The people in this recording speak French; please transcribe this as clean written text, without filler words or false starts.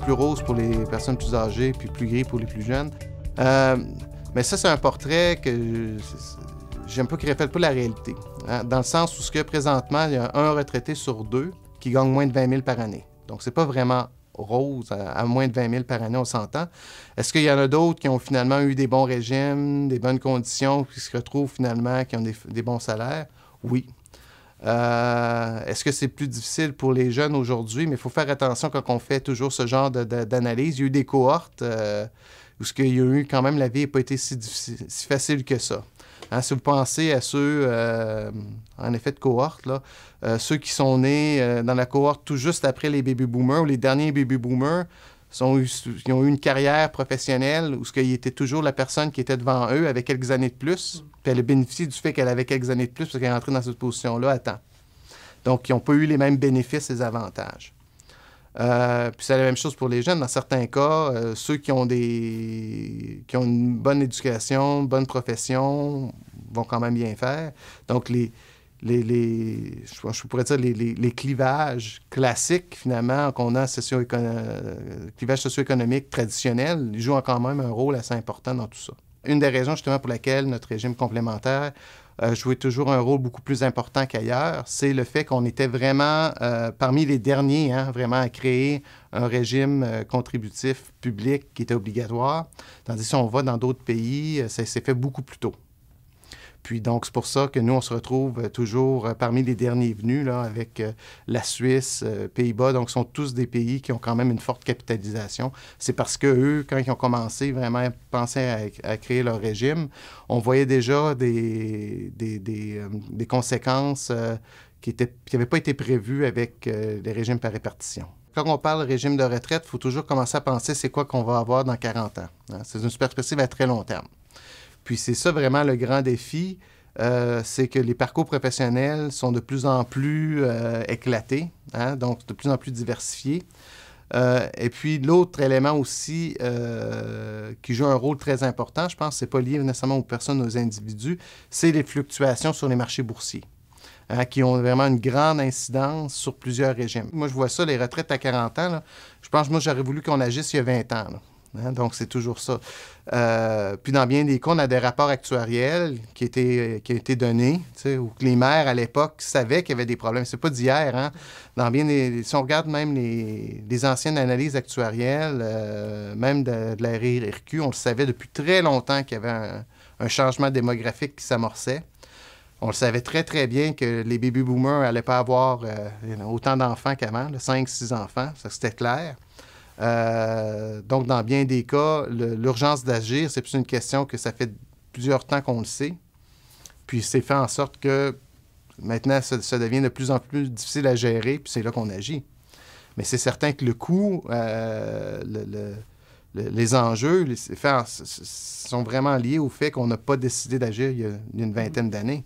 plus rose pour les personnes plus âgées, puis plus gris pour les plus jeunes. Mais ça, c'est un portrait que j'aime pas qu'il ne reflète pas la réalité. Hein, dans le sens où ce que présentement, il y a un retraité sur deux qui gagne moins de 20 000 par année. Donc, c'est pas vraiment rose à moins de 20 000 par année, on s'entend. Est-ce qu'il y en a d'autres qui ont finalement eu des bons régimes, des bonnes conditions, qui se retrouvent finalement, qui ont des bons salaires? Oui. Est-ce que c'est plus difficile pour les jeunes aujourd'hui? Mais il faut faire attention quand on fait toujours ce genre d'analyse. Il y a eu des cohortes où il y a eu quand même, la vie n'a pas été si facile que ça. Hein, si vous pensez à ceux, en effet, de cohorte, là, ceux qui sont nés dans la cohorte tout juste après les baby-boomers, ou les derniers baby-boomers, ils ont eu une carrière professionnelle où ils étaient toujours la personne qui était devant eux avec quelques années de plus, puis elle a bénéficié du fait qu'elle avait quelques années de plus parce qu'elle est rentrée dans cette position-là à temps. Donc, ils n'ont pas eu les mêmes bénéfices et avantages. Puis c'est la même chose pour les jeunes. Dans certains cas, ceux qui ont une bonne éducation, une bonne profession, vont quand même bien faire. Donc, je pourrais dire les clivages classiques, finalement, qu'on a, clivages socio-économiques traditionnels, ils jouent quand même un rôle assez important dans tout ça. Une des raisons, justement, pour laquelle notre régime complémentaire jouait toujours un rôle beaucoup plus important qu'ailleurs, c'est le fait qu'on était vraiment parmi les derniers, hein, vraiment à créer un régime contributif public qui était obligatoire. Tandis que si on va dans d'autres pays, ça s'est fait beaucoup plus tôt. Puis donc, c'est pour ça que nous, on se retrouve toujours parmi les derniers venus, là, avec la Suisse, Pays-Bas. Donc, ce sont tous des pays qui ont quand même une forte capitalisation. C'est parce qu'eux, quand ils ont commencé vraiment à penser à créer leur régime, on voyait déjà des conséquences qui n'avaient pas été prévues avec les régimes par répartition. Quand on parle de régime de retraite, il faut toujours commencer à penser c'est quoi qu'on va avoir dans 40 ans. Hein? C'est une perspective à très long terme. Puis c'est ça vraiment le grand défi, c'est que les parcours professionnels sont de plus en plus éclatés, hein, donc de plus en plus diversifiés. Et puis l'autre élément aussi qui joue un rôle très important, je pense que ce n'est pas lié nécessairement aux personnes, aux individus, c'est les fluctuations sur les marchés boursiers, hein, qui ont vraiment une grande incidence sur plusieurs régimes. Moi, je vois ça, les retraites à 40 ans, là, je pense que moi, j'aurais voulu qu'on agisse il y a 20 ans. Là. Hein, donc, c'est toujours ça. Puis, dans bien des cas, on a des rapports actuariels qui ont été donnés, où les maires, à l'époque, savaient qu'il y avait des problèmes. C'est pas d'hier. Hein? Si on regarde même les anciennes analyses actuarielles, même de la RIRQ, on le savait depuis très longtemps qu'il y avait un changement démographique qui s'amorçait. On le savait très, très bien que les baby-boomers n'allaient pas avoir autant d'enfants qu'avant, 5-6 enfants, ça c'était clair. Donc, dans bien des cas, l'urgence d'agir, c'est plus une question que ça fait plusieurs temps qu'on le sait. Puis, c'est fait en sorte que maintenant, ça devient de plus en plus difficile à gérer, puis c'est là qu'on agit. Mais c'est certain que le coût, les enjeux, les faits sont vraiment liés au fait qu'on n'a pas décidé d'agir il y a une vingtaine d'années.